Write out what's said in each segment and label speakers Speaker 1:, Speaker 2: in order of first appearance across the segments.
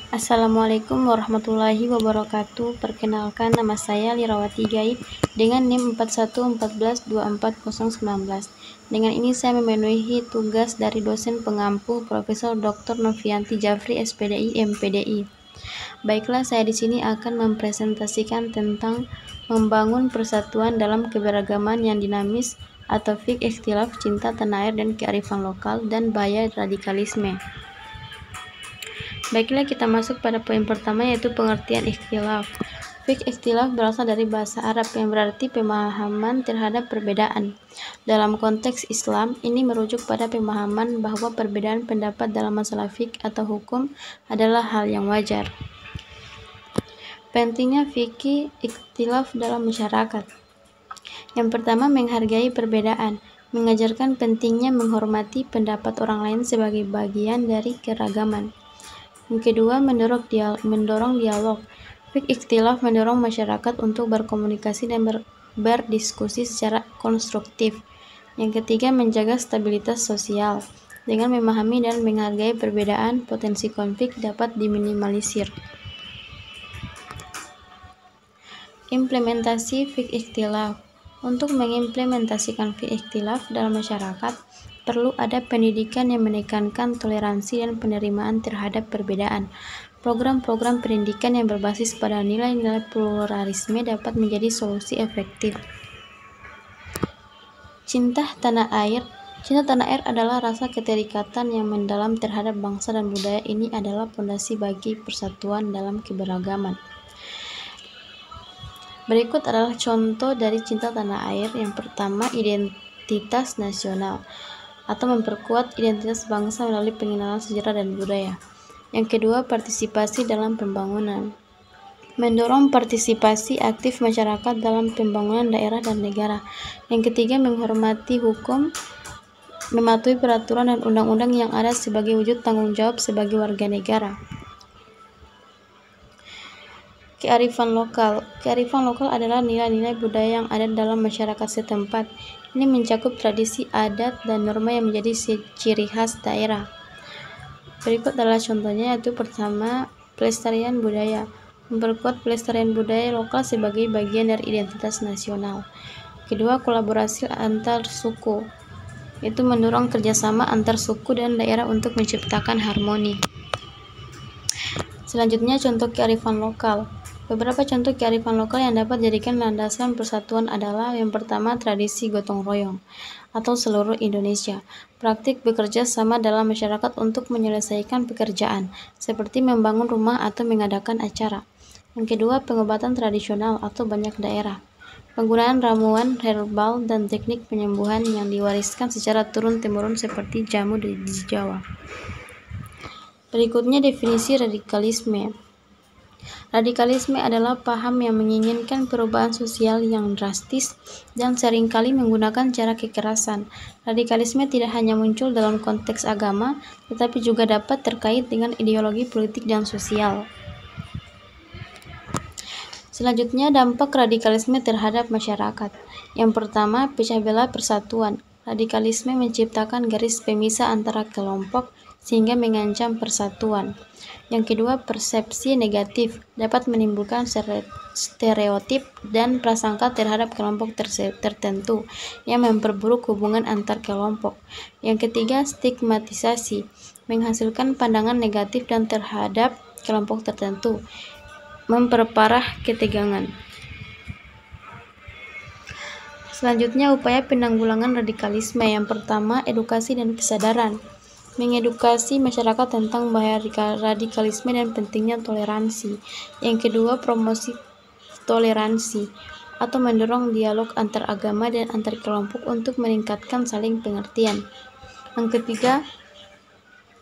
Speaker 1: Assalamualaikum warahmatullahi wabarakatuh. Perkenalkan, nama saya Lirawati Gaib dengan NIM 4114242019. Dengan ini saya memenuhi tugas dari dosen pengampu Profesor Dr. Novianti Jafri SPDI MPDI. Baiklah, saya di sini akan mempresentasikan tentang membangun persatuan dalam keberagaman yang dinamis atau fiqh ikhtilaf, cinta tanah air dan kearifan lokal, dan bahaya radikalisme. Baiklah, kita masuk pada poin pertama, yaitu pengertian ikhtilaf. Fiqh ikhtilaf berasal dari bahasa Arab yang berarti pemahaman terhadap perbedaan. Dalam konteks Islam, ini merujuk pada pemahaman bahwa perbedaan pendapat dalam masalah fiqh atau hukum adalah hal yang wajar. Pentingnya fikih ikhtilaf dalam masyarakat. Yang pertama, menghargai perbedaan. Mengajarkan pentingnya menghormati pendapat orang lain sebagai bagian dari keragaman. Yang kedua, mendorong dialog. Fiqh ikhtilaf mendorong masyarakat untuk berkomunikasi dan berdiskusi secara konstruktif. Yang ketiga, menjaga stabilitas sosial. Dengan memahami dan menghargai perbedaan, potensi konflik dapat diminimalisir. Implementasi fiqh ikhtilaf. Untuk mengimplementasikan fiqh ikhtilaf dalam masyarakat, perlu ada pendidikan yang menekankan toleransi dan penerimaan terhadap perbedaan. Program-program pendidikan yang berbasis pada nilai-nilai pluralisme dapat menjadi solusi efektif. Cinta tanah air. Cinta tanah air adalah rasa keterikatan yang mendalam terhadap bangsa dan budaya. Ini adalah fondasi bagi persatuan dalam keberagaman. Berikut adalah contoh dari cinta tanah air. Yang pertama, identitas nasional atau memperkuat identitas bangsa melalui pengenalan sejarah dan budaya. Yang kedua, partisipasi dalam pembangunan. Mendorong partisipasi aktif masyarakat dalam pembangunan daerah dan negara. Yang ketiga, menghormati hukum, mematuhi peraturan dan undang-undang yang ada sebagai wujud tanggung jawab sebagai warga negara. Kearifan lokal. Kearifan lokal adalah nilai-nilai budaya yang ada dalam masyarakat setempat. Ini mencakup tradisi, adat, dan norma yang menjadi ciri khas daerah. Berikut adalah contohnya, yaitu pertama, pelestarian budaya. Memperkuat pelestarian budaya lokal sebagai bagian dari identitas nasional. Kedua, kolaborasi antar suku. Itu mendorong kerjasama antar suku dan daerah untuk menciptakan harmoni. Selanjutnya, contoh kearifan lokal. Beberapa contoh kearifan lokal yang dapat dijadikan landasan persatuan adalah yang pertama, tradisi gotong royong atau seluruh Indonesia. Praktik bekerja sama dalam masyarakat untuk menyelesaikan pekerjaan, seperti membangun rumah atau mengadakan acara. Yang kedua, pengobatan tradisional atau banyak daerah. Penggunaan ramuan herbal dan teknik penyembuhan yang diwariskan secara turun-temurun seperti jamu di Jawa. Berikutnya, definisi radikalisme. Radikalisme adalah paham yang menginginkan perubahan sosial yang drastis dan seringkali menggunakan cara kekerasan. Radikalisme tidak hanya muncul dalam konteks agama, tetapi juga dapat terkait dengan ideologi politik dan sosial. Selanjutnya, dampak radikalisme terhadap masyarakat. Yang pertama, pecah belah persatuan. Radikalisme menciptakan garis pemisah antara kelompok sehingga mengancam persatuan. Yang kedua, persepsi negatif dapat menimbulkan stereotip dan prasangka terhadap kelompok tertentu yang memperburuk hubungan antar kelompok. Yang ketiga, stigmatisasi menghasilkan pandangan negatif dan terhadap kelompok tertentu, memperparah ketegangan. Selanjutnya, upaya penanggulangan radikalisme. Yang pertama, edukasi dan kesadaran. Mengedukasi masyarakat tentang bahaya radikalisme dan pentingnya toleransi. Yang kedua, promosi toleransi atau mendorong dialog antar agama dan antar kelompok untuk meningkatkan saling pengertian. Yang ketiga,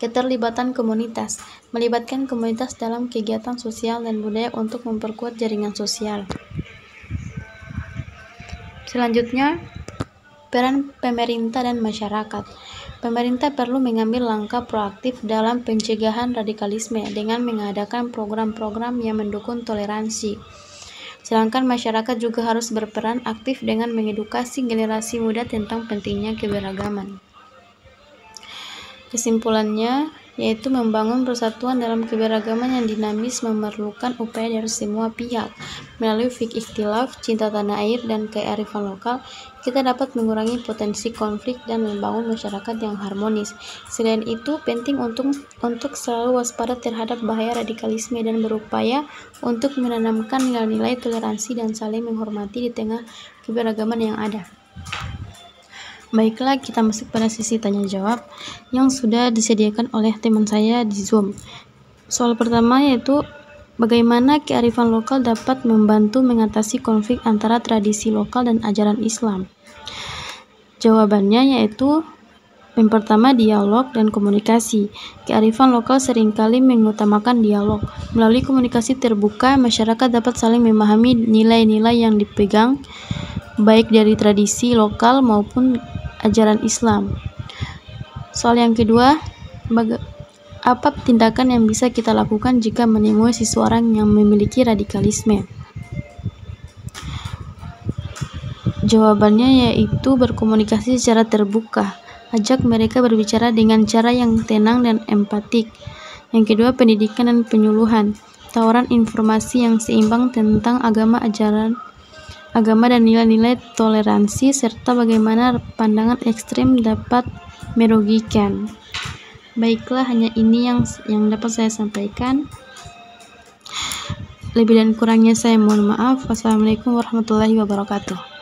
Speaker 1: keterlibatan komunitas. Melibatkan komunitas dalam kegiatan sosial dan budaya untuk memperkuat jaringan sosial. Selanjutnya, peran pemerintah dan masyarakat. Pemerintah perlu mengambil langkah proaktif dalam pencegahan radikalisme dengan mengadakan program-program yang mendukung toleransi. Sedangkan masyarakat juga harus berperan aktif dengan mengedukasi generasi muda tentang pentingnya keberagaman. Kesimpulannya, yaitu membangun persatuan dalam keberagaman yang dinamis memerlukan upaya dari semua pihak. Melalui fikih ikhtilaf, cinta tanah air, dan kearifan lokal, kita dapat mengurangi potensi konflik dan membangun masyarakat yang harmonis. Selain itu, penting untuk selalu waspada terhadap bahaya radikalisme dan berupaya untuk menanamkan nilai-nilai toleransi dan saling menghormati di tengah keberagaman yang ada. Baiklah, kita masuk pada sesi tanya jawab yang sudah disediakan oleh teman saya di Zoom. Soal pertama yaitu, bagaimana kearifan lokal dapat membantu mengatasi konflik antara tradisi lokal dan ajaran Islam? Jawabannya yaitu, yang pertama, dialog dan komunikasi. Kearifan lokal seringkali mengutamakan dialog. Melalui komunikasi terbuka, masyarakat dapat saling memahami nilai-nilai yang dipegang, baik dari tradisi lokal maupun ajaran Islam. Soal yang kedua, apa tindakan yang bisa kita lakukan jika menemui seseorang yang memiliki radikalisme? Jawabannya yaitu berkomunikasi secara terbuka. Ajak mereka berbicara dengan cara yang tenang dan empatik. Yang kedua, pendidikan dan penyuluhan. Tawaran informasi yang seimbang tentang agama dan nilai-nilai toleransi, serta bagaimana pandangan ekstrem dapat merugikan. Baiklah, hanya ini yang dapat saya sampaikan. Lebih dan kurangnya saya mohon maaf. Wassalamualaikum warahmatullahi wabarakatuh.